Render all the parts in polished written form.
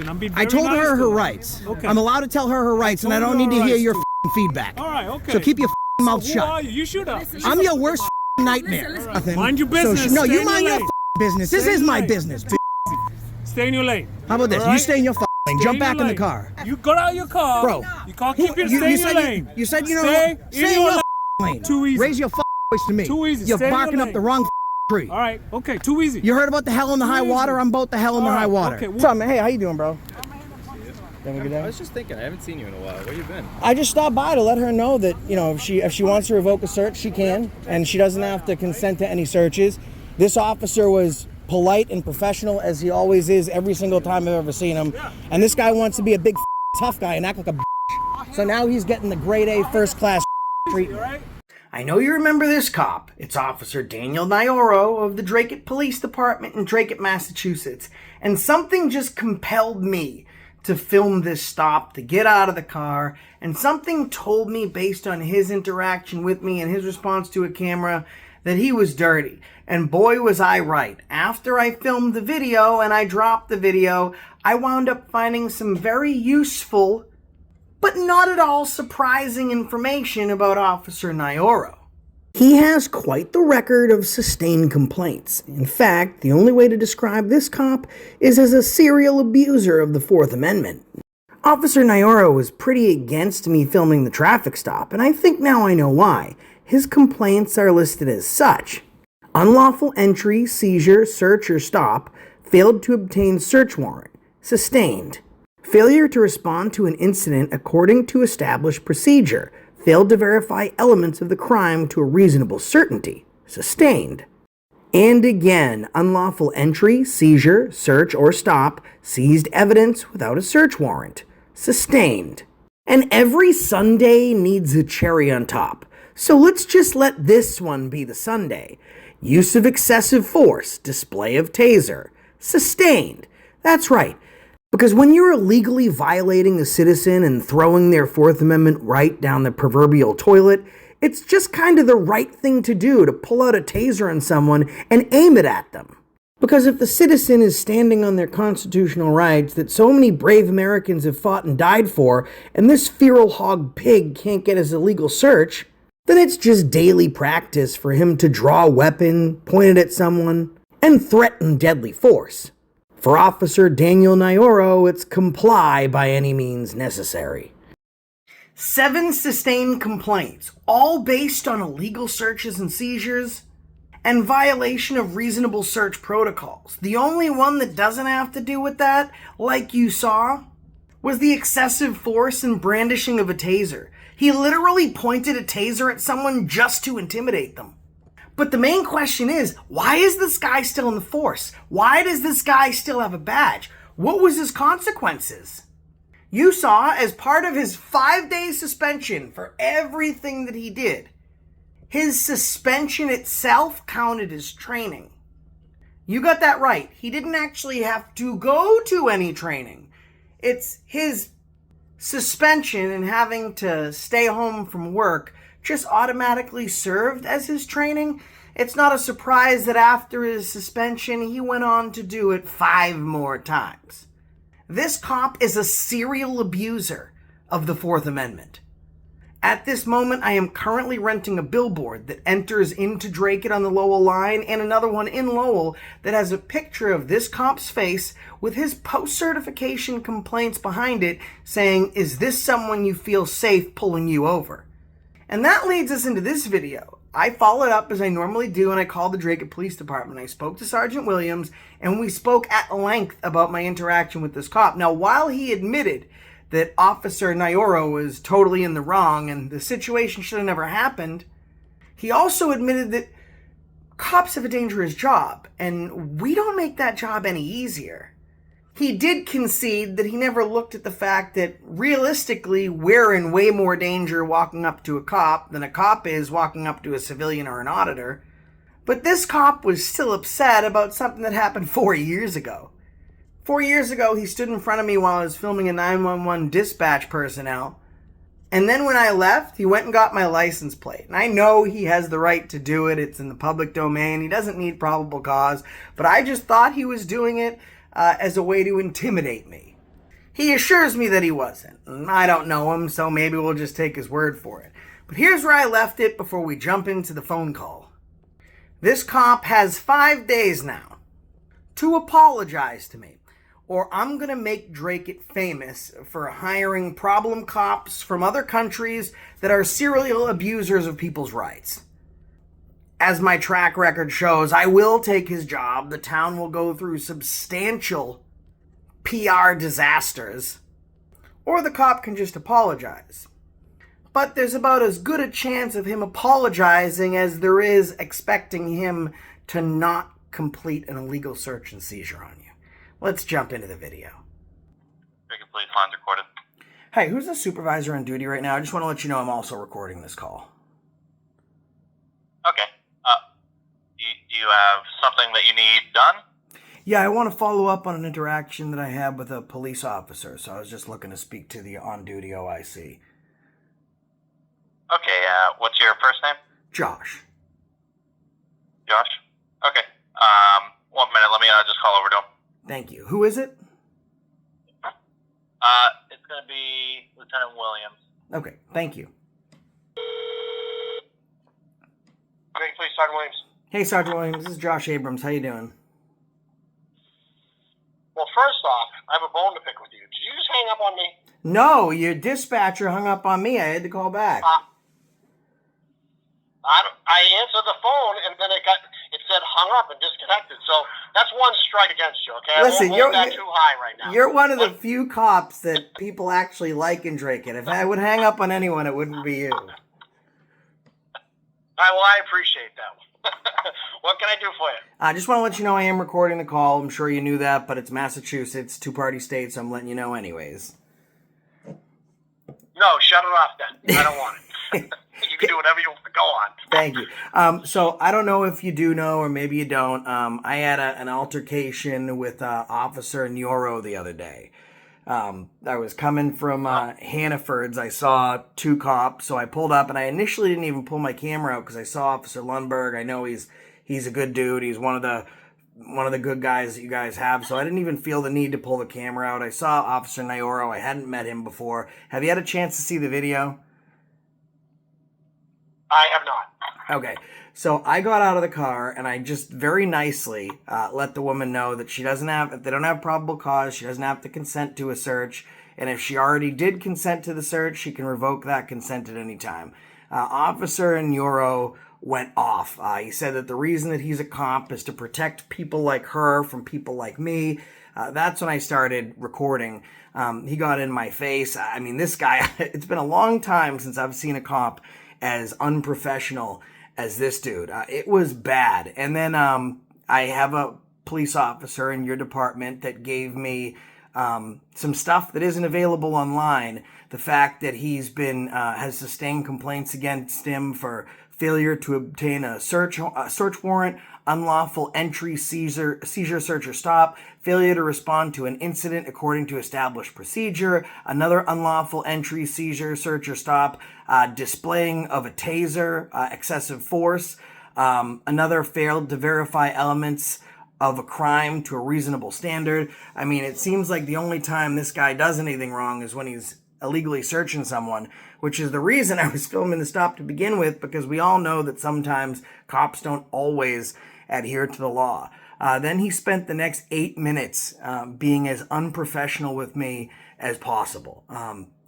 listen, I'm being I very told nice her to her you. rights. Okay. I'm allowed to tell her her rights, and I don't need to hear your feedback. All right, okay. So keep your mouth Who shut. are you? You shoot up. I'm your worst nightmare. Listen. Mind your business. No, Stay you in mind your your lane. business. This Stay is in my your lane. business. Stay in your lane. How about this? All right? You stay in your lane. Jump Stay back in the lane. car. You got out of your car. Bro. You can't keep your stay in your lane. You said you know Stay stay in your lane. Too easy. Raise your voice to me. Too easy. You're Stay in your barking up lane. the wrong tree. All right. Okay. Too easy. You heard about the hell in the high easy. water? I'm about the hell in the All high right, water. okay, What's up, man? Hey, how you doing, bro? Having a good I day? was just thinking, I haven't seen you in a while. Where you been? I just stopped by to let her know that, you know, if she wants to revoke a search, she can, and she doesn't have to consent to any searches. This officer was polite and professional, as he always is every single time I've ever seen him. And this guy wants to be a big tough guy and act like a so now he's getting the grade A first class treatment. I know you remember this cop. It's Officer Daniel Nyoro of the Dracut Police Department in Dracut, Massachusetts. And something just compelled me to film this stop, to get out of the car, and something told me, based on his interaction with me and his response to a camera, that he was dirty. And boy, was I right. After I filmed the video and I dropped the video, I wound up finding some very useful, but not at all surprising information about Officer Nyoro. He has quite the record of sustained complaints. In fact, the only way to describe this cop is as a serial abuser of the Fourth Amendment. Officer Nyoro was pretty against me filming the traffic stop, and I think now I know why. His complaints are listed as such: unlawful entry, seizure, search, or stop, failed to obtain search warrant, sustained. Failure to respond to an incident according to established procedure, failed to verify elements of the crime to a reasonable certainty, sustained. And again, unlawful entry, seizure, search, or stop, seized evidence without a search warrant, sustained. And every sundae needs a cherry on top, so let's just let this one be the sundae. Use of excessive force, display of taser, sustained. That's right. Because when you're illegally violating a citizen and throwing their Fourth Amendment right down the proverbial toilet, it's just kind of the right thing to do to pull out a taser on someone and aim it at them. Because if the citizen is standing on their constitutional rights that so many brave Americans have fought and died for, and this feral hog pig can't get his illegal search, then it's just daily practice for him to draw a weapon, point it at someone, and threaten deadly force. For Officer Daniel Nyoro, it's comply by any means necessary. 7 sustained complaints, all based on illegal searches and seizures, and violation of reasonable search protocols. The only one that doesn't have to do with that, like you saw, was the excessive force and brandishing of a taser. He literally pointed a taser at someone just to intimidate them. But the main question is, why is this guy still in the force? Why does this guy still have a badge? What was his consequences? You saw, as part of his 5-day suspension for everything that he did, his suspension itself counted as training. You got that right. He didn't actually have to go to any training. It's his suspension and having to stay home from work just automatically served as his training. It's not a surprise that after his suspension, he went on to do it 5 more times. This cop is a serial abuser of the Fourth Amendment. At this moment, I am currently renting a billboard that enters into Dracut on the Lowell line and another one in Lowell that has a picture of this cop's face with his post-certification complaints behind it saying, "Is this someone you feel safe pulling you over?" And that leads us into this video. I followed up as I normally do, and I called the Dracut Police Department. I spoke to Sergeant Williams, and we spoke at length about my interaction with this cop. Now, while he admitted that Officer Nyoro was totally in the wrong and the situation should have never happened, he also admitted that cops have a dangerous job, and we don't make that job any easier. He did concede that he never looked at the fact that, realistically, we're in way more danger walking up to a cop than a cop is walking up to a civilian or an auditor. But this cop was still upset about something that happened 4 years ago. 4 years ago, he stood in front of me while I was filming a 911 dispatch personnel. And then when I left, he went and got my license plate. And I know he has the right to do it. It's in the public domain. He doesn't need probable cause. But I just thought he was doing it as a way to intimidate me. He assures me that he wasn't. I don't know him, so maybe we'll just take his word for it. But here's where I left it before we jump into the phone call. This cop has 5 days now to apologize to me, or I'm going to make Dracut famous for hiring problem cops from other countries that are serial abusers of people's rights. As my track record shows, I will take his job. The town will go through substantial PR disasters, or the cop can just apologize. But there's about as good a chance of him apologizing as there is expecting him to not complete an illegal search and seizure on you. Let's jump into the video. Dracut Police lines recorded. Hey, who's the supervisor on duty right now? I just want to let you know I'm also recording this call. Okay. Do you have something that you need done? Yeah, I want to follow up on an interaction that I had with a police officer, so I was just looking to speak to the on-duty OIC. Okay, what's your first name? Josh. Josh? Okay. 1 minute, let me just call over to him. Thank you. Who is it? It's gonna be Lieutenant Williams. Okay, thank you. Dracut Police, Sergeant Williams. Hey, Sergeant Williams, this is Josh Abrams. How you doing? Well, first off, I have a bone to pick with you. Did you just hang up on me? No, your dispatcher hung up on me. I had to call back. I answered the phone, and then it said hung up and disconnected. So that's one strike against you, okay? Listen, I won't hold that too high right now. You're one of the few cops that people actually like in Dracut. If I would hang up on anyone, it wouldn't be you. Well, I appreciate that one. What can I do for you? I just want to let you know I am recording the call. I'm sure you knew that, but it's Massachusetts, two-party state, so I'm letting you know anyways. No, shut it off then. I don't want it. You can do whatever you want. Go on. Thank you. So I don't know if you do know, or maybe you don't. I had an altercation with Officer Nyoro the other day. I was coming from Hannaford's. I saw two cops, so I pulled up, and I initially didn't even pull my camera out because I saw Officer Lundberg. I know he's a good dude. He's one of the good guys that you guys have, so I didn't even feel the need to pull the camera out. I saw Officer Nyoro. I hadn't met him before. Have you had a chance to see the video? I have not. Okay, so I got out of the car and I just very nicely let the woman know that if they don't have probable cause, she doesn't have to consent to a search, and if she already did consent to the search, she can revoke that consent at any time. Officer Nyoro went off. He said that the reason that he's a cop is to protect people like her from people like me. That's when I started recording. He got in my face. I mean, this guy, it's been a long time since I've seen a cop as unprofessional as this dude. It was bad. And then I have a police officer in your department that gave me some stuff that isn't available online. The fact that he's been has sustained complaints against him for failure to obtain a search warrant, unlawful entry, seizure, search or stop, failure to respond to an incident according to established procedure, another unlawful entry, seizure, search or stop, displaying of a taser, excessive force, another failed to verify elements of a crime to a reasonable standard. I mean, it seems like the only time this guy does anything wrong is when he's illegally searching someone, which is the reason I was filming the stop to begin with, because we all know that sometimes cops don't always adhere to the law. Then he spent the next 8 minutes being as unprofessional with me as possible.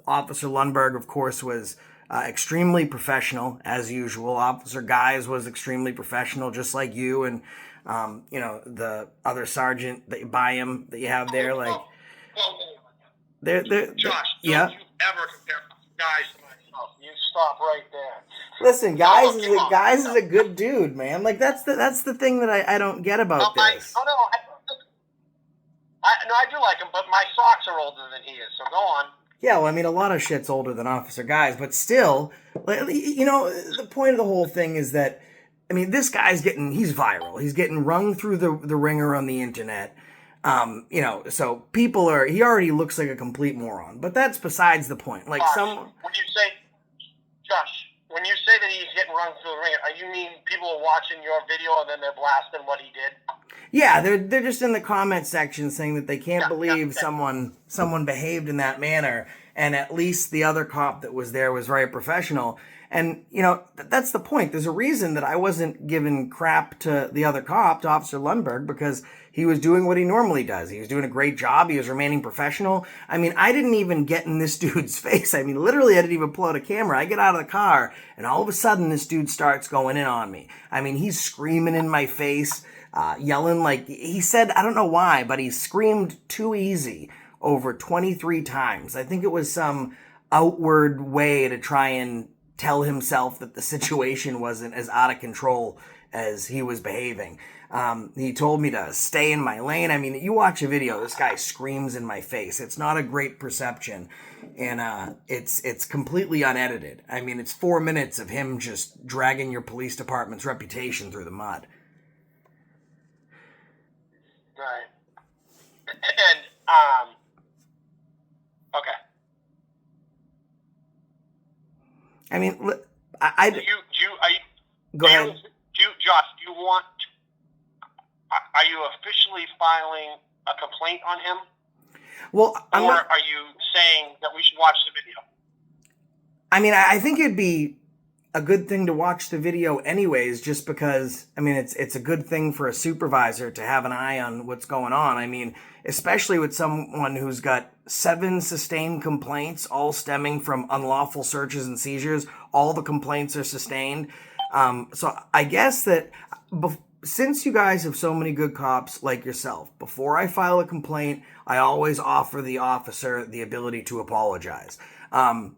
Officer Lundberg, of course, was extremely professional, as usual. Officer Guys was extremely professional, just like you and, the other sergeant that you buy him, that you have there. Like, Josh, yeah. don't you ever compare guys to myself. You stop right there. Listen, Guys is a good dude, man. Like, that's the thing that I don't get about this. I do like him, but my socks are older than he is, so go on. Yeah, well, I mean, a lot of shit's older than Officer Guys, but still, the point of the whole thing is that, I mean, this guy's he's viral. He's getting rung through the ringer on the internet. So he already looks like a complete moron, but that's besides the point. Like, when you say that he's getting run through the ringer, you mean people are watching your video and then they're blasting what he did? Yeah, they're just in the comment section saying that they can't believe yeah. someone behaved in that manner, and at least the other cop that was there was very professional. And that's the point. There's a reason that I wasn't giving crap to the other cop, to Officer Lundberg, because he was doing what he normally does. He was doing a great job. He was remaining professional. I mean, I didn't even get in this dude's face. I mean, literally, I didn't even pull out a camera. I get out of the car, and all of a sudden, this dude starts going in on me. I mean, he's screaming in my face, yelling like, he said, I don't know why, but he screamed "too easy" over 23 times. I think it was some outward way to try and tell himself that the situation wasn't as out of control as he was behaving. He told me to stay in my lane. I mean, you watch a video, this guy screams in my face. It's not a great perception, and it's completely unedited. I mean, it's 4 minutes of him just dragging your police department's reputation through the mud. Right. And okay. I mean, Go ahead. Josh? Are you officially filing a complaint on him, Well, or are you saying that we should watch the video? I mean, I think it'd be a good thing to watch the video anyways, just because, I mean, it's a good thing for a supervisor to have an eye on what's going on. I mean, especially with someone who's got 7 sustained complaints, all stemming from unlawful searches and seizures. All the complaints are sustained. So I guess that since you guys have so many good cops like yourself, before I file a complaint, I always offer the officer the ability to apologize.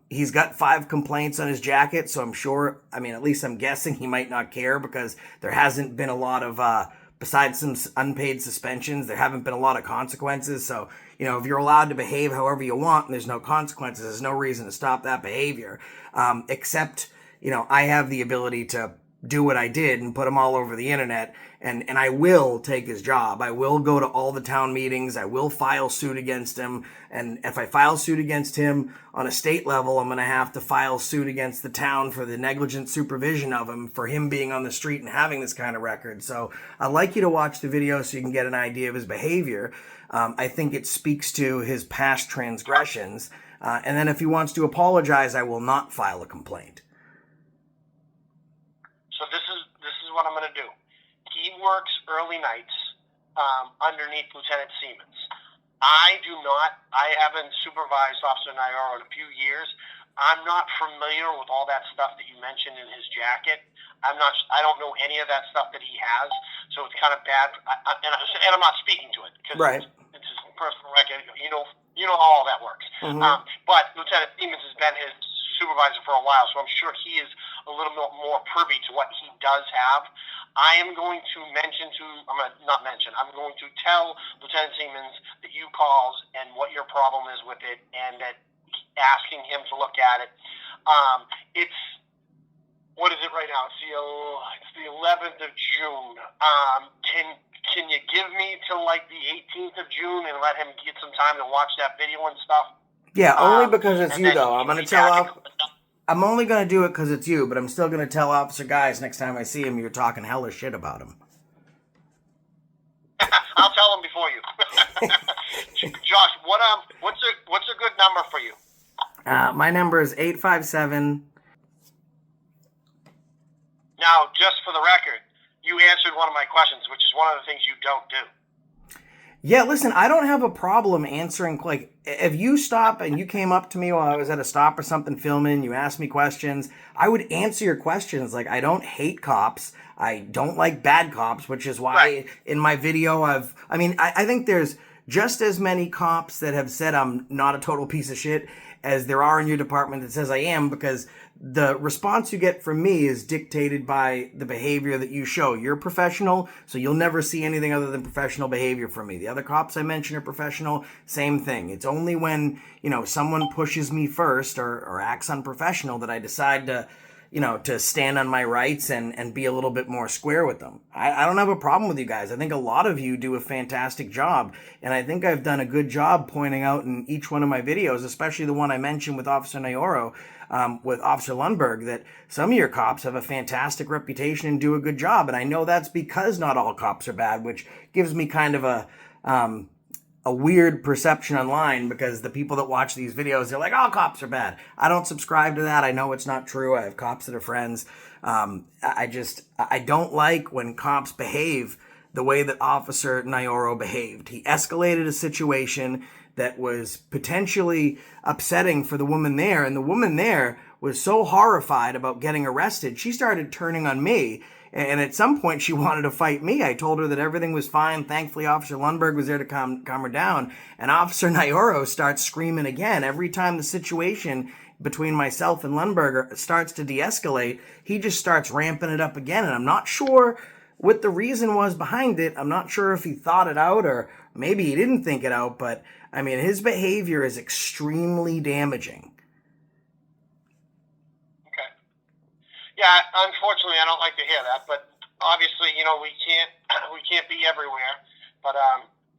He's got 5 complaints on his jacket, so I'm sure, I mean, at least I'm guessing he might not care, because there hasn't been a lot of, besides some unpaid suspensions, there haven't been a lot of consequences. So, if you're allowed to behave however you want and there's no consequences, there's no reason to stop that behavior. Except, I have the ability to do what I did and put him all over the internet, and I will take his job. I will go to all the town meetings. I will file suit against him. And if I file suit against him on a state level, I'm going to have to file suit against the town for the negligent supervision of him for him being on the street and having this kind of record. So I'd like you to watch the video so you can get an idea of his behavior. I think it speaks to his past transgressions. And then if he wants to apologize, I will not file a complaint. So this is what I'm going to do. He works early nights underneath Lieutenant Siemens. I haven't supervised Officer Nyoro in a few years. I'm not familiar with all that stuff that you mentioned in his jacket. I don't know any of that stuff that he has, so it's kind of bad. And I'm not speaking to it because right. It's his personal record. You know how all that works. Mm-hmm. But Lieutenant Siemens has been his supervisor for a while, so I'm sure he is a little bit more privy to what he does have. I'm going to tell Lieutenant Siemens that you called and what your problem is with it, and that asking him to look at it. It's, what is it right now? It's the 11th of June. Can you give me till like the 18th of June and let him get some time to watch that video and stuff? Yeah, only because it's you, though. I'm only going to do it because it's you, but I'm still going to tell Officer Guys next time I see him you're talking hella shit about him. I'll tell him before you. Josh, what's a good number for you? My number is 857. Now, just for the record, you answered one of my questions, which is one of the things you don't do. Yeah, listen, I don't have a problem answering, like, if you stop and you came up to me while I was at a stop or something filming, you asked me questions, I would answer your questions. Like, I don't hate cops. I don't like bad cops, which is why in my video I think there's just as many cops that have said I'm not a total piece of shit as there are in your department that says I am, because the response you get from me is dictated by the behavior that you show. You're professional, so you'll never see anything other than professional behavior from me. The other cops I mentioned are professional, same thing. It's only when, someone pushes me first or acts unprofessional that I decide to stand on my rights and be a little bit more square with them. I don't have a problem with you guys. I think a lot of you do a fantastic job, and I think I've done a good job pointing out in each one of my videos, especially the one I mentioned with Officer Nyoro, with Officer Lundberg that some of your cops have a fantastic reputation and do a good job. And I know that's because not all cops are bad, which gives me kind of a weird perception online, because the people that watch these videos, they're like, all cops are bad. I don't subscribe to that. I know it's not true. I have cops that are friends. I don't like when cops behave the way that Officer Nyoro behaved. He escalated a situation that was potentially upsetting for the woman there, and the woman there was so horrified about getting arrested, she started turning on me. And at some point, she wanted to fight me. I told her that everything was fine. Thankfully, Officer Lundberg was there to calm her down. And Officer Nyoro starts screaming again. Every time the situation between myself and Lundberg starts to de-escalate, he just starts ramping it up again. And I'm not sure what the reason was behind it. I'm not sure if he thought it out or maybe he didn't think it out. But, I mean, his behavior is extremely damaging. Yeah, unfortunately, I don't like to hear that, but obviously, we can't be everywhere. But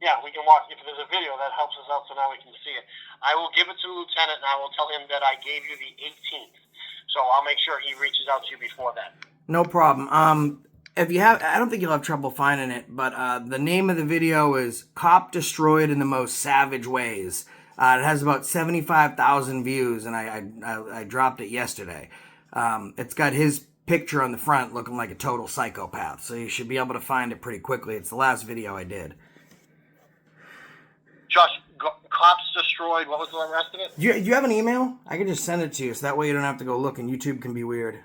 yeah, we can watch. If there's a video that helps us out, so now we can see it. I will give it to the lieutenant, and I will tell him that I gave you the 18th. So I'll make sure he reaches out to you before that. No problem. If you have, I don't think you'll have trouble finding it, but the name of the video is "Cop Destroyed in the Most Savage Ways." It has about 75,000 views, and I dropped it yesterday. It's got his picture on the front looking like a total psychopath, so you should be able to find it pretty quickly. It's the last video I did. Josh, cops destroyed. What was the rest of it? Do you have an email? I can just send it to you, so that way you don't have to go look, and YouTube can be weird.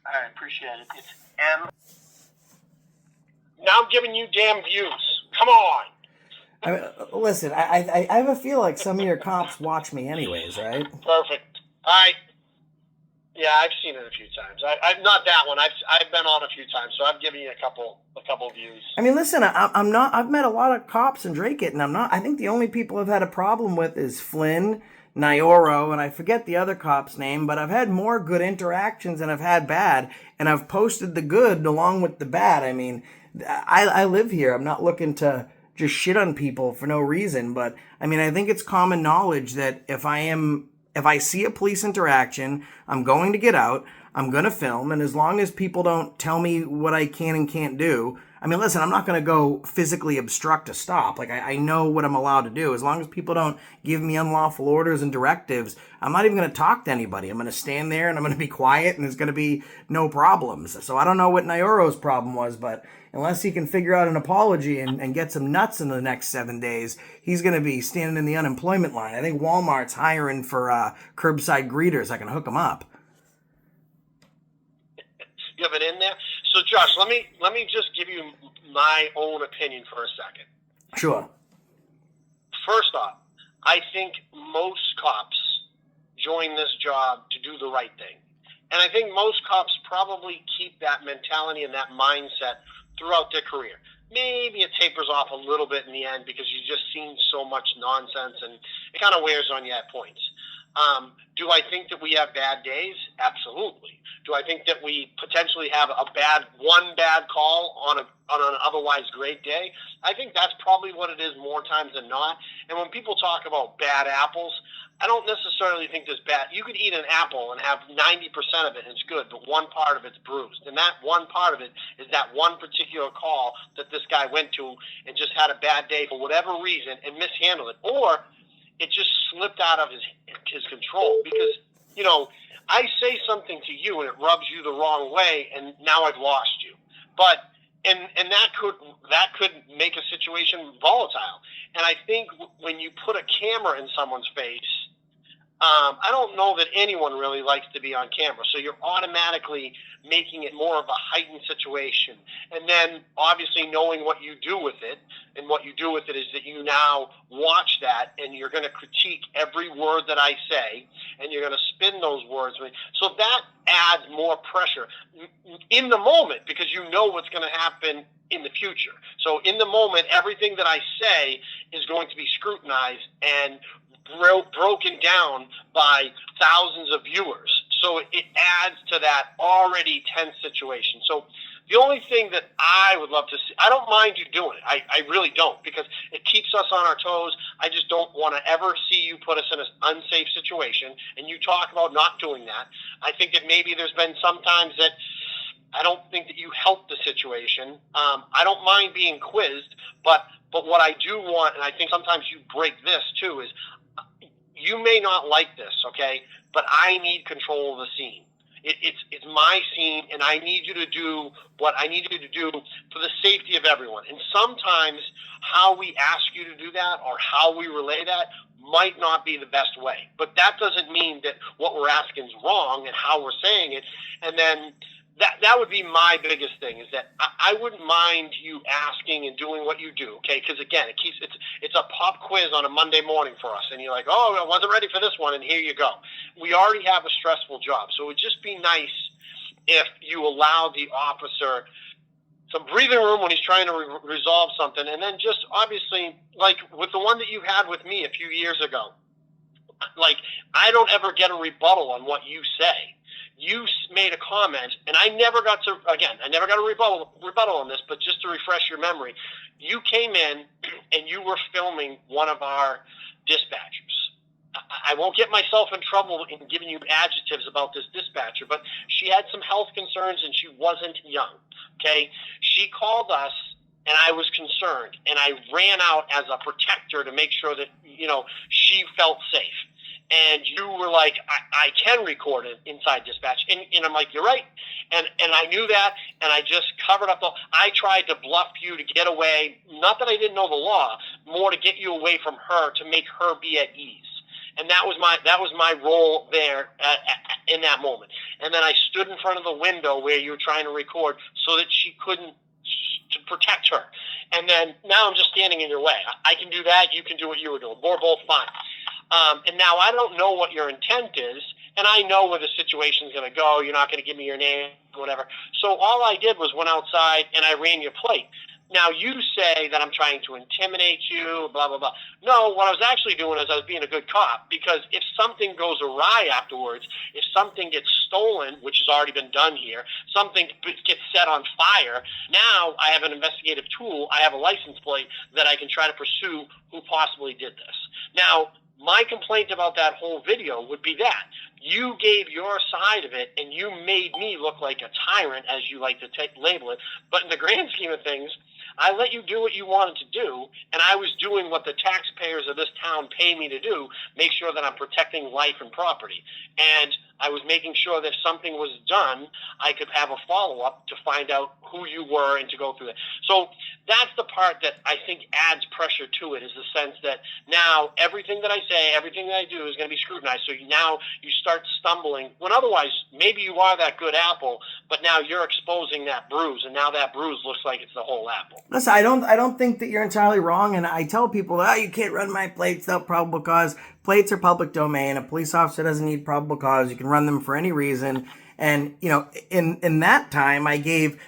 I appreciate it. It's M. Now I'm giving you damn views. Come on. I mean, listen, I have a feel like some of your cops watch me anyways, right? Perfect. Yeah, I've seen it a few times. I not that one. I've been on a few times, so I've given you a couple views. I mean, listen, I'm not. I've met a lot of cops in Dracut, and I'm not. I think the only people I've had a problem with is Flynn, Nyoro, and I forget the other cop's name. But I've had more good interactions than I've had bad, and I've posted the good along with the bad. I mean, I live here. I'm not looking to just shit on people for no reason. But I mean, I think it's common knowledge that if I see a police interaction, I'm going to get out, I'm going to film, and as long as people don't tell me what I can and can't do, I mean, listen, I'm not going to go physically obstruct a stop. Like, I know what I'm allowed to do. As long as people don't give me unlawful orders and directives, I'm not even going to talk to anybody. I'm going to stand there, and I'm going to be quiet, and there's going to be no problems. So I don't know what Nyoro's problem was, but unless he can figure out an apology and get some nuts in the next 7 days, he's going to be standing in the unemployment line. I think Walmart's hiring for curbside greeters. I can hook him up. You have it in there? So, Josh, let me just give you my own opinion for a second. Sure. First off, I think most cops join this job to do the right thing. And I think most cops probably keep that mentality and that mindset throughout their career. Maybe it tapers off a little bit in the end because you've just seen so much nonsense and it kind of wears on you at points. Do I think that we have bad days? Absolutely. Do I think that we potentially have one bad call on an otherwise great day? I think that's probably what it is more times than not. And when people talk about bad apples, I don't necessarily think there's bad. You could eat an apple and have 90% of it and it's good, but one part of it's bruised. And that one part of it is that one particular call that this guy went to and just had a bad day for whatever reason and mishandled it. Or it just slipped out of his control because, I say something to you and it rubs you the wrong way and now I've lost you. But and that could make a situation volatile. And I think when you put a camera in someone's face, I don't know that anyone really likes to be on camera. So you're automatically making it more of a heightened situation. And then obviously knowing what you do with it, and what you do with it is that you now watch that and you're going to critique every word that I say and you're going to spin those words. So that adds more pressure in the moment because you know what's going to happen in the future. So in the moment, everything that I say is going to be scrutinized and broken down by thousands of viewers. So it adds to that already tense situation. So the only thing that I would love to see, I don't mind you doing it. I really don't, because it keeps us on our toes. I just don't want to ever see you put us in an unsafe situation. And you talk about not doing that. I think that maybe there's been some times that I don't think that you helped the situation. I don't mind being quizzed, but what I do want, and I think sometimes you break this too, is you may not like this, okay? But I need control of the scene. It's my scene, and I need you to do what I need you to do for the safety of everyone. And sometimes how we ask you to do that or how we relay that might not be the best way. But that doesn't mean that what we're asking is wrong and how we're saying it. And then that would be my biggest thing, is that I wouldn't mind you asking and doing what you do, okay? Because again, it's a pop quiz on a Monday morning for us, and you're like, oh, I wasn't ready for this one, and here you go. We already have a stressful job, so it would just be nice if you allow the officer some breathing room when he's trying to resolve something, and then just obviously, like with the one that you had with me a few years ago, like I don't ever get a rebuttal on what you say. You made a comment, and I never got a rebuttal on this, but just to refresh your memory, you came in and you were filming one of our dispatchers. I won't get myself in trouble in giving you adjectives about this dispatcher, but she had some health concerns and she wasn't young, okay? She called us, and I was concerned, and I ran out as a protector to make sure that, she felt safe. And you were like, I can record it inside dispatch. And I'm like, you're right. And I knew that, and I just covered up I tried to bluff you to get away. Not that I didn't know the law, more to get you away from her, to make her be at ease. And that was my role there in that moment. And then I stood in front of the window where you were trying to record so that she couldn't, to protect her. And then now I'm just standing in your way. I can do that. You can do what you were doing. We're both fine. And now I don't know what your intent is, and I know where the situation's going to go. You're not going to give me your name, whatever. So all I did was went outside and I ran your plate. Now you say that I'm trying to intimidate you, blah, blah, blah. No, what I was actually doing is I was being a good cop, because if something goes awry afterwards, if something gets stolen, which has already been done here, something gets set on fire, now I have an investigative tool, I have a license plate that I can try to pursue who possibly did this. Now, my complaint about that whole video would be that you gave your side of it and you made me look like a tyrant, as you like to label it. But in the grand scheme of things, I let you do what you wanted to do, and I was doing what the taxpayers of this town pay me to do, make sure that I'm protecting life and property. And I was making sure that if something was done, I could have a follow-up to find out who you were and to go through that. So that's the part that I think adds pressure to it, is the sense that now everything that I say, everything that I do is going to be scrutinized. So now you start stumbling, when otherwise maybe you are that good apple, but now you're exposing that bruise, and now that bruise looks like it's the whole apple. Listen, I don't think that you're entirely wrong, and I tell people, you can't run my plates without probable cause. Plates are public domain. A police officer doesn't need probable cause. You can run them for any reason. And, in that time I gave,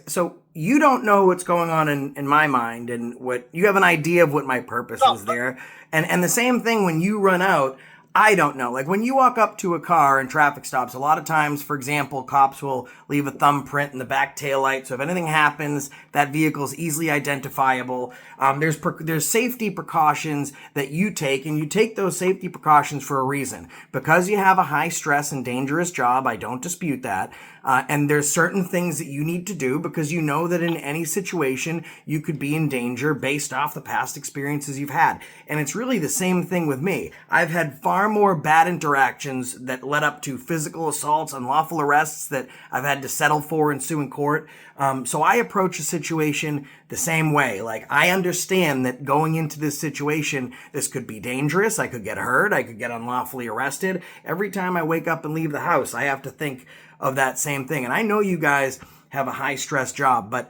so you don't know what's going on in my mind, and what you have an idea of what my purpose is there. And the same thing when you run out, I don't know. Like when you walk up to a car in traffic stops, a lot of times, for example, cops will leave a thumbprint in the back taillight. So if anything happens, that vehicle is easily identifiable. There's safety precautions that you take, and you take those safety precautions for a reason. Because you have a high stress and dangerous job, I don't dispute that. And there's certain things that you need to do because you know that in any situation you could be in danger based off the past experiences you've had. And it's really the same thing with me. I've had far more bad interactions that led up to physical assaults, unlawful arrests that I've had to settle for and sue in court. So I approach a situation the same way. Like, I understand that going into this situation, this could be dangerous. I could get hurt. I could get unlawfully arrested. Every time I wake up and leave the house, I have to think of that same thing. And I know you guys have a high stress job, but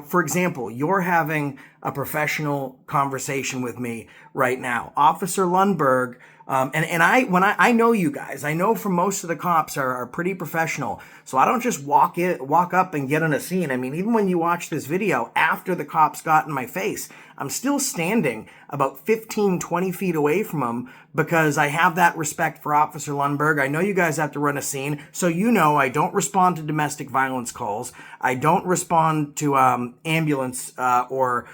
for example, you're having a professional conversation with me right now. Officer Lundberg And I know you guys, I know from most of the cops are pretty professional. So I don't just walk up and get on a scene. I mean, even when you watch this video, after the cops got in my face, I'm still standing about 15, 20 feet away from them because I have that respect for Officer Lundberg. I know you guys have to run a scene. So I don't respond to domestic violence calls. I don't respond to ambulance or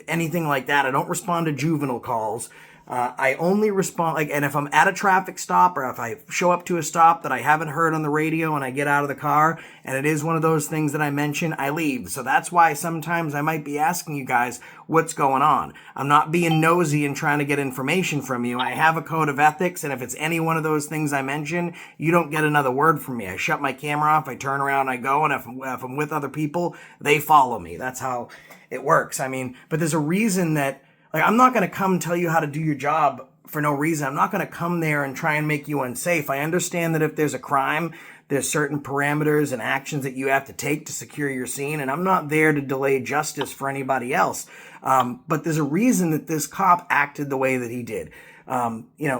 anything like that. I don't respond to juvenile calls. I only respond, and if I'm at a traffic stop or if I show up to a stop that I haven't heard on the radio and I get out of the car and it is one of those things that I mentioned, I leave. So that's why sometimes I might be asking you guys what's going on. I'm not being nosy and trying to get information from you. I have a code of ethics, and if it's any one of those things I mentioned, you don't get another word from me. I shut my camera off, I turn around, I go, and if I'm with other people, they follow me. That's how it works. I mean, but there's a reason that I'm not going to come tell you how to do your job for no reason. I'm not going to come there and try and make you unsafe. I understand that if there's a crime, there's certain parameters and actions that you have to take to secure your scene, and I'm not there to delay justice for anybody else. But there's a reason that this cop acted the way that he did.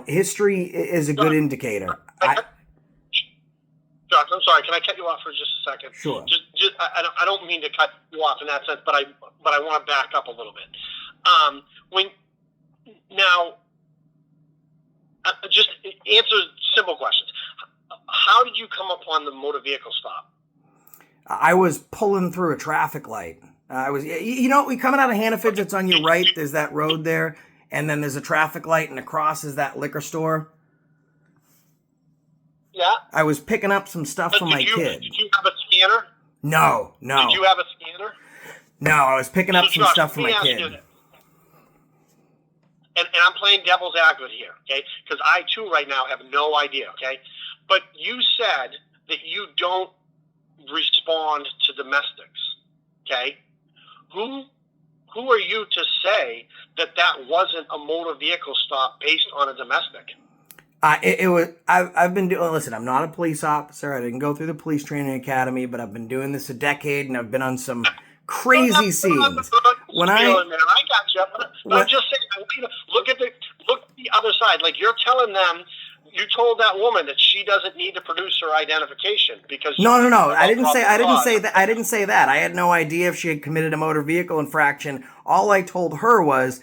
History is a good indicator. Josh, I'm sorry. Can I cut you off for just a second? Sure. I don't mean to cut you off in that sense, but I want to back up a little bit. Just answer simple questions. How did you come upon the motor vehicle stop? I was pulling through a traffic light. We coming out of Hannaford's, it's on your right. There's that road there, and then there's a traffic light, and across is that liquor store. Yeah. I was picking up some stuff for my kid. Did you have a scanner? No. Did you have a scanner? No, I was picking up some Josh, stuff for my kid. And I'm playing devil's advocate here, okay? Because I, too, right now have no idea, okay? But you said that you don't respond to domestics, okay? Who are you to say that wasn't a motor vehicle stop based on a domestic? I've been doing, listen, I'm not a police officer. I didn't go through the police training academy, but I've been doing this a decade, and I've been on some crazy scenes. When I got you. I'm just saying, look at the other side. Like, you're telling them, you told that woman that she doesn't need to produce her identification because no. I didn't say that. I had no idea if she had committed a motor vehicle infraction. All I told her was,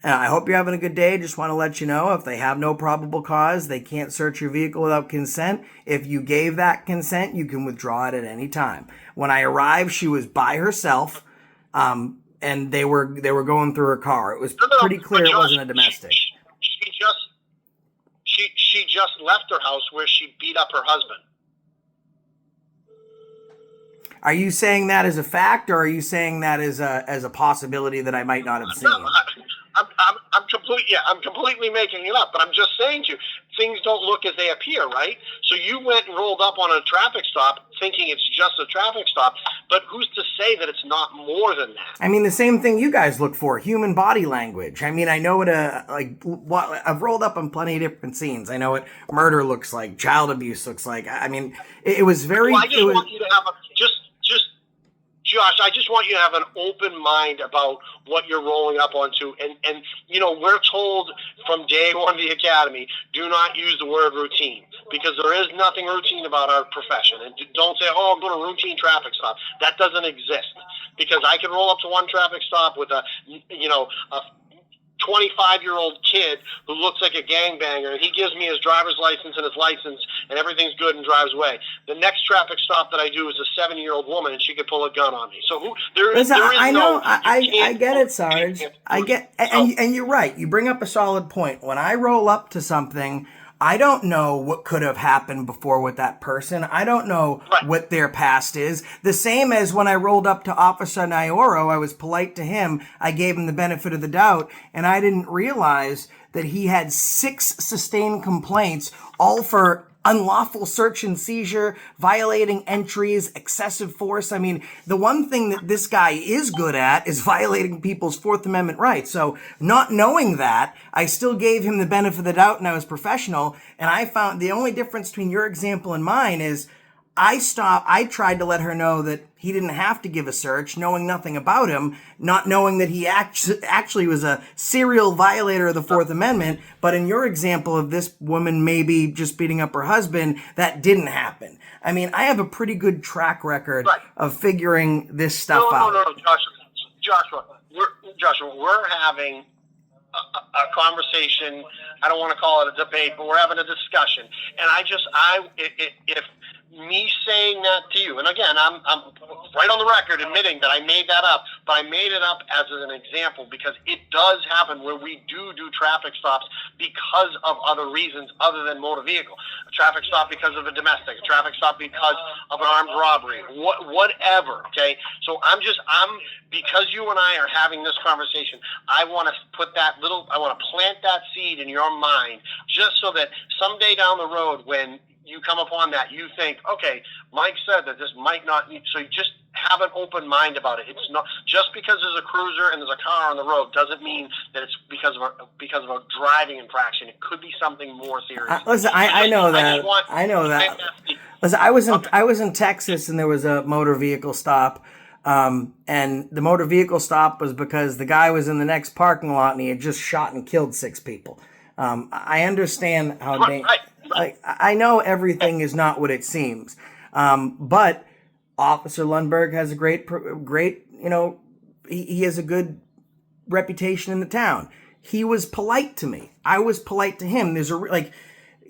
I hope you're having a good day. Just want to let you know, if they have no probable cause, they can't search your vehicle without consent. If you gave that consent, you can withdraw it at any time. When I arrived, she was by herself, and they were going through her car. It was pretty clear it wasn't a domestic. She just left her house where she beat up her husband. Are you saying that as a fact, or are you saying that as a possibility that I might not have seen? No, I'm completely making it up, but I'm just saying to you, things don't look as they appear, right? So you went and rolled up on a traffic stop thinking it's just a traffic stop, but who's to say that it's not more than that? I mean, the same thing you guys look for, human body language. I mean, I know what I've rolled up on plenty of different scenes. I know what murder looks like, child abuse looks like. I mean, it was very... Well, I just want you to have Josh, I just want you to have an open mind about what you're rolling up onto. And we're told from day one of the academy, do not use the word routine, because there is nothing routine about our profession. And don't say, I'm doing a routine traffic stop. That doesn't exist, because I can roll up to one traffic stop with a 25-year-old kid who looks like a gangbanger, and he gives me his driver's license and his license, and everything's good, and drives away. The next traffic stop that I do is a 70-year-old woman, and she could pull a gun on me. So I get it, Sarge. And you're right. You bring up a solid point. When I roll up to something, I don't know what could have happened before with that person. I don't know what their past is. The same as when I rolled up to Officer Nyoro, I was polite to him. I gave him the benefit of the doubt, and I didn't realize that he had 6 sustained complaints, all for unlawful search and seizure, violating entries, excessive force. I mean, the one thing that this guy is good at is violating people's Fourth Amendment rights. So not knowing that, I still gave him the benefit of the doubt, and I was professional. And I found the only difference between your example and mine is I tried to let her know that he didn't have to give a search, knowing nothing about him, not knowing that he actually was a serial violator of the Fourth Amendment. But in your example of this woman maybe just beating up her husband, that didn't happen. I mean, I have a pretty good track record of figuring this stuff out. No, Joshua, we're having a conversation. I don't want to call it a debate, but we're having a discussion. And if me saying that to you, and again, I'm right on the record admitting that I made that up, but I made it up as an example because it does happen where we do traffic stops because of other reasons other than motor vehicle. A traffic stop because of a domestic, a traffic stop because of an armed robbery, whatever, okay? So because you and I are having this conversation, I want to I want to plant that seed in your mind just so that someday down the road when you come upon that, you think, okay, Mike said that this might not need, so you just have an open mind about it. It's not just because there's a cruiser and there's a car on the road doesn't mean that it's because of a driving infraction. It could be something more serious. Listen, I know that. I know that. Listen, I was in Texas and there was a motor vehicle stop. And the motor vehicle stop was because the guy was in the next parking lot and he had just shot and killed 6 people. I understand how I know everything is not what it seems. But Officer Lundberg has a great, he has a good reputation in the town. He was polite to me. I was polite to him.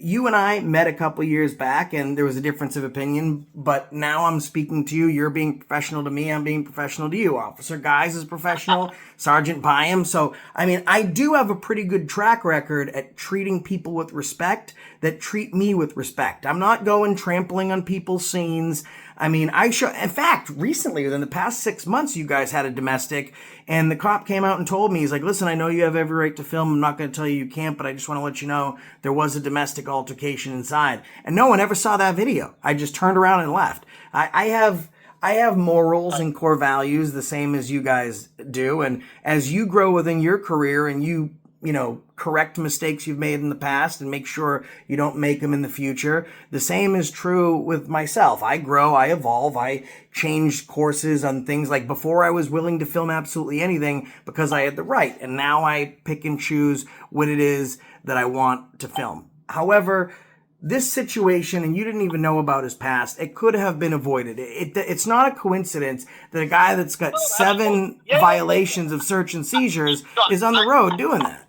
You and I met a couple years back and there was a difference of opinion, but now I'm speaking to you. You're being professional to me. I'm being professional to you. Officer Guys is professional. Sergeant Byam. So, I mean, I do have a pretty good track record at treating people with respect that treat me with respect. I'm not going trampling on people's scenes. I mean, in fact, recently, within the past 6 months, you guys had a domestic, and the cop came out and told me, he's like, listen, I know you have every right to film. I'm not going to tell you can't, but I just want to let you know there was a domestic altercation inside. And no one ever saw that video. I just turned around and left. I have morals and core values the same as you guys do. And as you grow within your career and you correct mistakes you've made in the past and make sure you don't make them in the future. The same is true with myself. I grow, I evolve, I change courses on things. Like before I was willing to film absolutely anything because I had the right. And now I pick and choose what it is that I want to film. However, this situation, and you didn't even know about his past, it could have been avoided. It's not a coincidence that a guy that's got 7 violations of search and seizures is on the road doing that.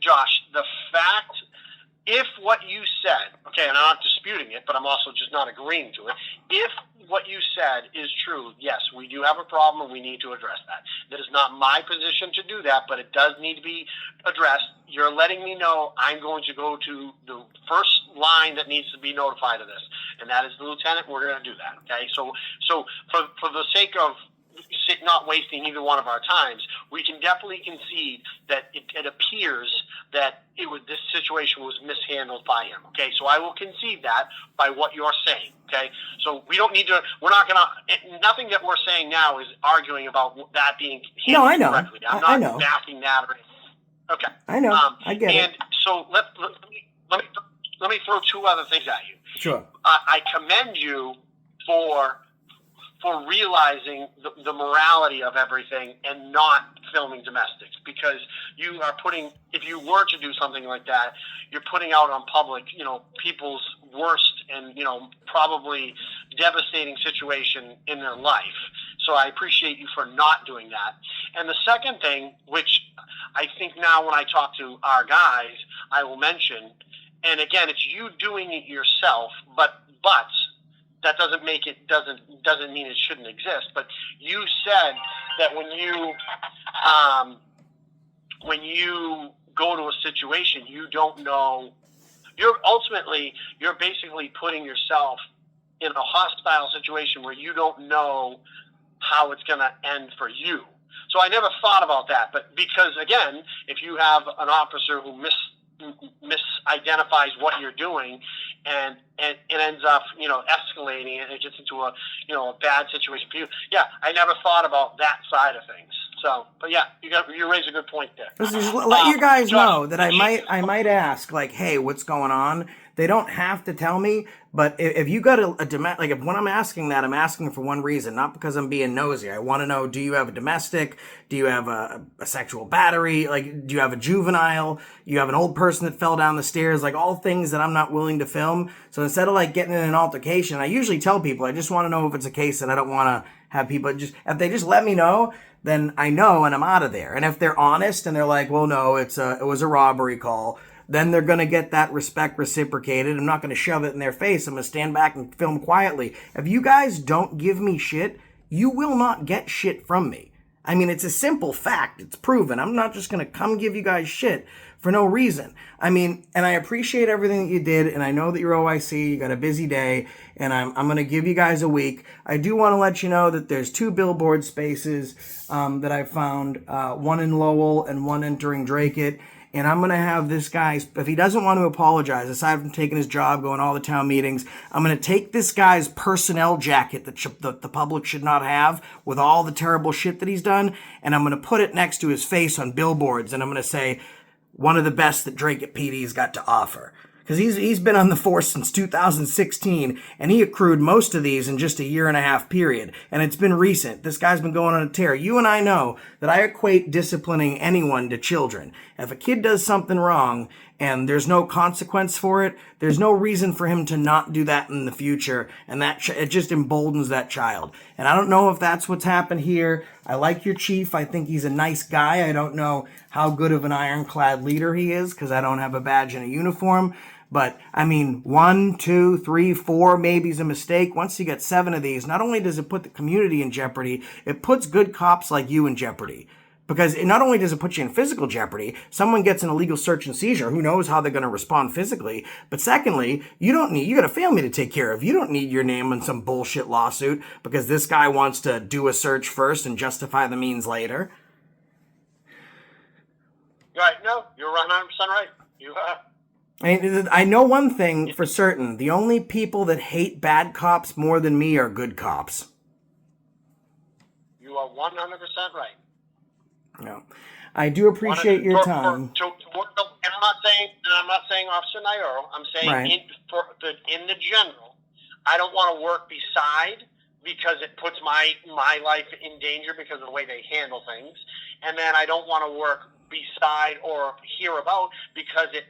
Josh, the fact, if what you said, okay, and I'm not disputing it, but I'm also just not agreeing to it, if what you said is true, yes, we do have a problem and we need to address that. That is not my position to do that, but it does need to be addressed. You're letting me know I'm going to go to the first line that needs to be notified of this, and that is the lieutenant. We're going to do that, okay? So for the sake of not wasting either one of our times, we can definitely concede that it appears that this situation was mishandled by him. Okay, so I will concede that by what you're saying. Okay, so we don't need to. We're not gonna. Nothing that we're saying now is arguing about that being handled correctly. I'm not backing that or anything. Okay, I know. I get it. And so let me throw 2 other things at you. Sure. I commend you for realizing the morality of everything and not filming domestics, because you are putting, if you were to do something like that, you're putting out on public, people's worst and, probably devastating situation in their life. So I appreciate you for not doing that. And the second thing, which I think now when I talk to our guys, I will mention, and again, it's you doing it yourself, but that doesn't mean it shouldn't exist. But you said that when you go to a situation, you don't know. You're basically putting yourself in a hostile situation where you don't know how it's going to end for you. So I never thought about that. But because again, if you have an officer who misidentifies what you're doing, and it ends up, escalating, and it gets into a bad situation for you. Yeah, I never thought about that side of things. So, but yeah, you raise a good point there. Let your guys know that I might ask, like, hey, what's going on? They don't have to tell me, but if you got like if when I'm asking that, I'm asking for one reason, not because I'm being nosy. I want to know, do you have a domestic? Do you have a sexual battery? Like, do you have a juvenile? You have an old person that fell down the stairs? Like, all things that I'm not willing to film. So instead of like getting in an altercation, I usually tell people, I just want to know if it's a case that I don't want to have people if they just let me know, then I know and I'm out of there. And if they're honest and they're like, well, no, it was a robbery call, then they're going to get that respect reciprocated. I'm not going to shove it in their face. I'm going to stand back and film quietly. If you guys don't give me shit, you will not get shit from me. I mean, it's a simple fact. It's proven. I'm not just going to come give you guys shit for no reason. I mean, and I appreciate everything that you did, and I know that you're OIC, you got a busy day, and I'm going to give you guys a week. I do want to let you know that there's 2 billboard spaces that I found, one in Lowell and one entering Dracut. And I'm going to have this guy, if he doesn't want to apologize, aside from taking his job, going to all the town meetings, I'm going to take this guy's personnel jacket that the public should not have with all the terrible shit that he's done, and I'm going to put it next to his face on billboards, and I'm going to say, one of the best that Dracut PD's got to offer. Because he's been on the force since 2016, and he accrued most of these in just a 1.5 year period. And it's been recent. This guy's been going on a tear. You and I know that I equate disciplining anyone to children. If a kid does something wrong and there's no consequence for it, there's no reason for him to not do that in the future. And that it just emboldens that child. And I don't know if that's what's happened here. I like your chief. I think he's a nice guy. I don't know how good of an ironclad leader he is because I don't have a badge and a uniform. But, I mean, 1, 2, 3, 4 maybe is a mistake. Once you get 7 of these, not only does it put the community in jeopardy, it puts good cops like you in jeopardy. Because not only does it put you in physical jeopardy, someone gets an illegal search and seizure, who knows how they're going to respond physically. But secondly, you got a family to take care of. You don't need your name in some bullshit lawsuit because this guy wants to do a search first and justify the means later. Right. No, you're 100% right. You are. I know one thing for certain. The only people that hate bad cops more than me are good cops. You are 100% right. No. I do appreciate your time. And I'm not saying Officer Nyoro. I'm saying right. in the general, I don't want to work beside because it puts my life in danger because of the way they handle things. And then I don't want to work beside or hear about because it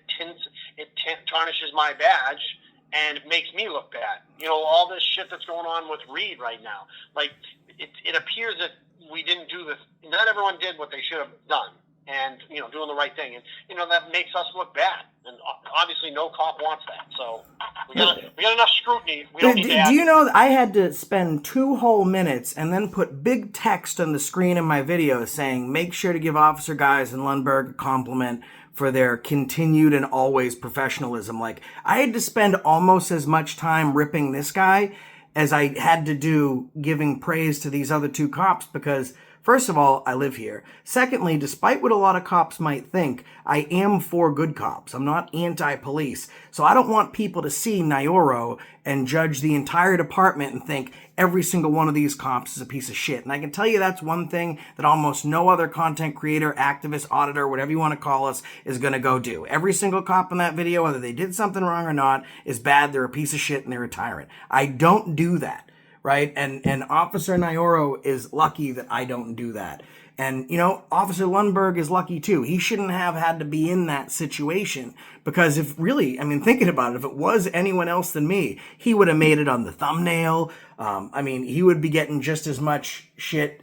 tarnishes my badge and it makes me look bad. You know, all this shit that's going on with Reed right now. Like, it appears that we didn't do this. Not everyone did what they should have done and, you know, doing the right thing. And, you know, that makes us look bad. And obviously no cop wants that. So we got enough scrutiny. We don't need to do you know that I had to spend 2 whole minutes and then put big text on the screen in my video saying, make sure to give Officer Guys and Lundberg a compliment for their continued and always professionalism. Like, I had to spend almost as much time ripping this guy as I had to do giving praise to these other 2 cops because, first of all, I live here. Secondly, despite what a lot of cops might think, I am for good cops. I'm not anti-police. So I don't want people to see Nyoro and judge the entire department and think every single one of these cops is a piece of shit. And I can tell you that's one thing that almost no other content creator, activist, auditor, whatever you want to call us, is going to go do. Every single cop in that video, whether they did something wrong or not, is bad. They're a piece of shit and they're a tyrant. I don't do that. Right? And Officer Nyoro is lucky that I don't do that. And, you know, Officer Lundberg is lucky too. He shouldn't have had to be in that situation because if really, I mean, thinking about it, if it was anyone else than me, he would have made it on the thumbnail. I mean, he would be getting just as much shit,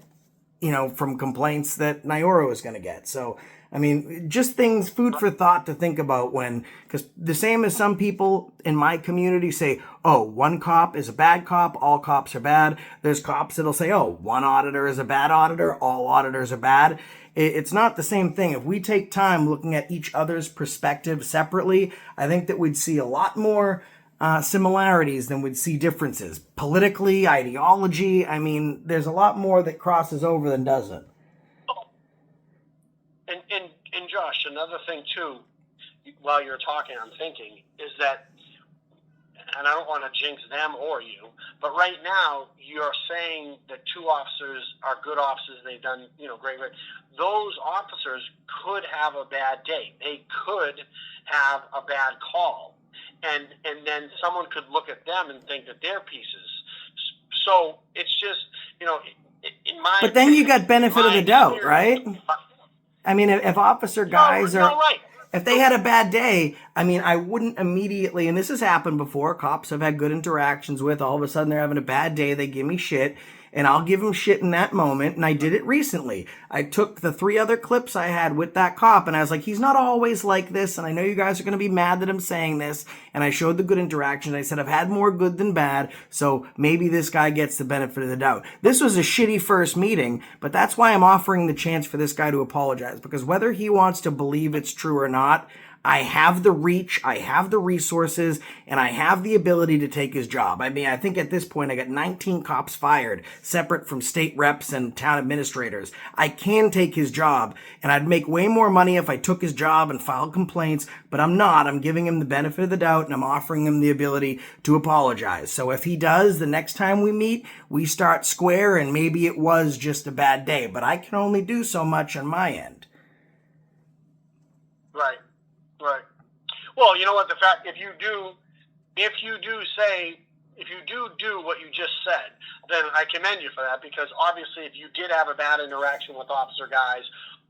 you know, from complaints that Nyoro is going to get. So, I mean, just things, food for thought to think about because the same as some people in my community say, oh, one cop is a bad cop, all cops are bad. There's cops that'll say, oh, one auditor is a bad auditor, all auditors are bad. It's not the same thing. If we take time looking at each other's perspective separately, I think that we'd see a lot more similarities than we'd see differences. Politically, ideology, I mean, there's a lot more that crosses over than doesn't. And Josh, another thing too, while you're talking, I'm thinking, is that, and I don't want to jinx them or you, but right now you're saying that 2 officers are good officers. They've done, you know, great. Those officers could have a bad day. They could have a bad call. and then someone could look at them and think that they're pieces. So it's just, in my. But then you got benefit of the doubt, right? I mean, if officer guys right. If they had a bad day, I mean, I wouldn't immediately, and this has happened before, cops I've had good interactions with, all of a sudden they're having a bad day, they give me shit, and I'll give them shit in that moment, and I did it recently. I took the 3 other clips I had with that cop, and I was like, he's not always like this, and I know you guys are going to be mad that I'm saying this, and I showed the good interactions. I said, I've had more good than bad, so maybe this guy gets the benefit of the doubt. This was a shitty first meeting, but that's why I'm offering the chance for this guy to apologize, because whether he wants to believe it's true or not, I have the reach, I have the resources, and I have the ability to take his job. I mean, I think at this point I got 19 cops fired, separate from state reps and town administrators. I can take his job, and I'd make way more money if I took his job and filed complaints, but I'm not. I'm giving him the benefit of the doubt, and I'm offering him the ability to apologize. So if he does, the next time we meet, we start square, and maybe it was just a bad day, but I can only do so much on my end. Right. Right. Well, you know what? The fact if you do what you just said, then I commend you for that, because obviously, if you did have a bad interaction with officer guys,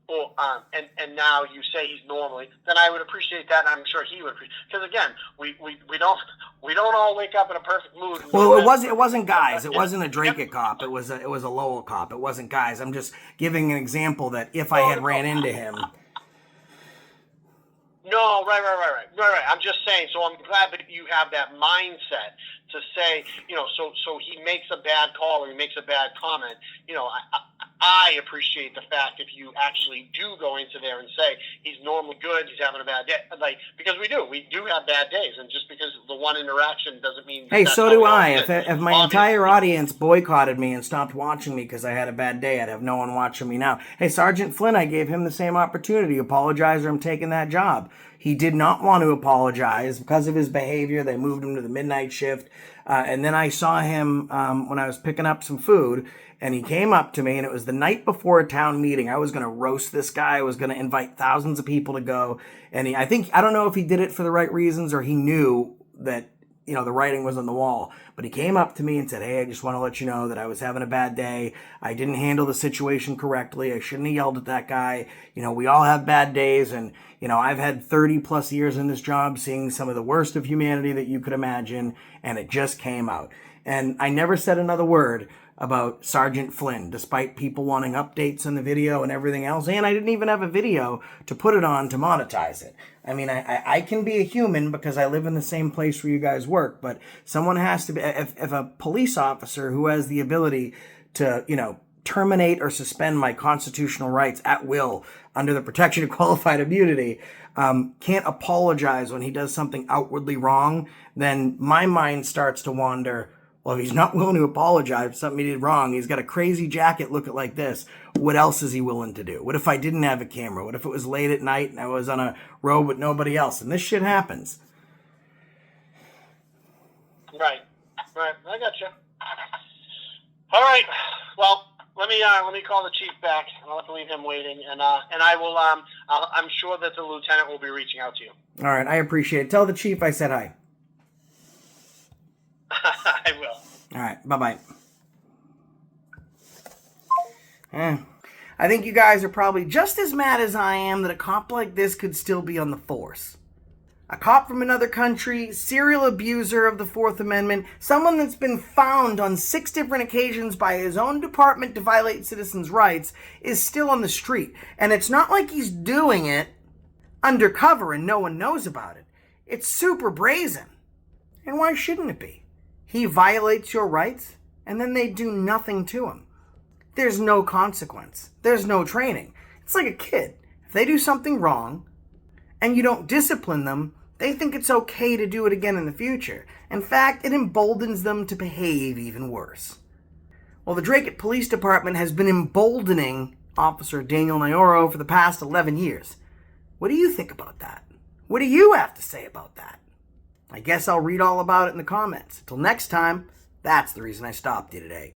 or and now you say he's normally, then I would appreciate that, and I'm sure he would appreciate. Because again, we don't all wake up in a perfect mood. Well, it wasn't guys. It wasn't a Dracut cop. It was a Lowell cop. It wasn't guys. I'm just giving an example that if I had ran into him. No, right. I'm just saying. So I'm glad that you have that mindset to say, so he makes a bad call or he makes a bad comment. I appreciate the fact if you actually do go into there and say he's normally good, he's having a bad day, because we do have bad days, and just because the one interaction doesn't mean. Hey, so do I. If my entire audience boycotted me and stopped watching me because I had a bad day, I'd have no one watching me now. Hey, Sergeant Flynn, I gave him the same opportunity. Apologize or I'm taking that job. He did not want to apologize because of his behavior. They moved him to the midnight shift. And then I saw him when I was picking up some food, and he came up to me, and it was the night before a town meeting. I was going to roast this guy. I was going to invite thousands of people to go. And I don't know if he did it for the right reasons or he knew that, the writing was on the wall. But he came up to me and said, hey, I just want to let you know that I was having a bad day. I didn't handle the situation correctly. I shouldn't have yelled at that guy. We all have bad days. And, I've had 30 plus years in this job seeing some of the worst of humanity that you could imagine. And it just came out. And I never said another word about Sergeant Flynn, despite people wanting updates on the video and everything else. And I didn't even have a video to put it on to monetize it. I mean, I can be a human because I live in the same place where you guys work, but someone has to be, if a police officer who has the ability to, terminate or suspend my constitutional rights at will under the protection of qualified immunity, can't apologize when he does something outwardly wrong, then my mind starts to wander. Well, if he's not willing to apologize for something he did wrong, he's got a crazy jacket looking like this, what else is he willing to do? What if I didn't have a camera? What if it was late at night and I was on a road with nobody else? And this shit happens. Right. I got you. All right. Well, let me call the chief back. I'll have to leave him waiting, and I will. I'm sure that the lieutenant will be reaching out to you. All right. I appreciate it. Tell the chief I said hi. I will. All right. Bye-bye. I think you guys are probably just as mad as I am that a cop like this could still be on the force. A cop from another country, serial abuser of the Fourth Amendment, someone that's been found on 6 different occasions by his own department to violate citizens' rights, is still on the street. And it's not like he's doing it undercover and no one knows about it. It's super brazen. And why shouldn't it be? He violates your rights, and then they do nothing to him. There's no consequence. There's no training. It's like a kid. If they do something wrong, and you don't discipline them, they think it's okay to do it again in the future. In fact, it emboldens them to behave even worse. Well, the Dracut Police Department has been emboldening Officer Daniel Nyoro for the past 11 years. What do you think about that? What do you have to say about that? I guess I'll read all about it in the comments. Until next time, that's the reason I stopped you today.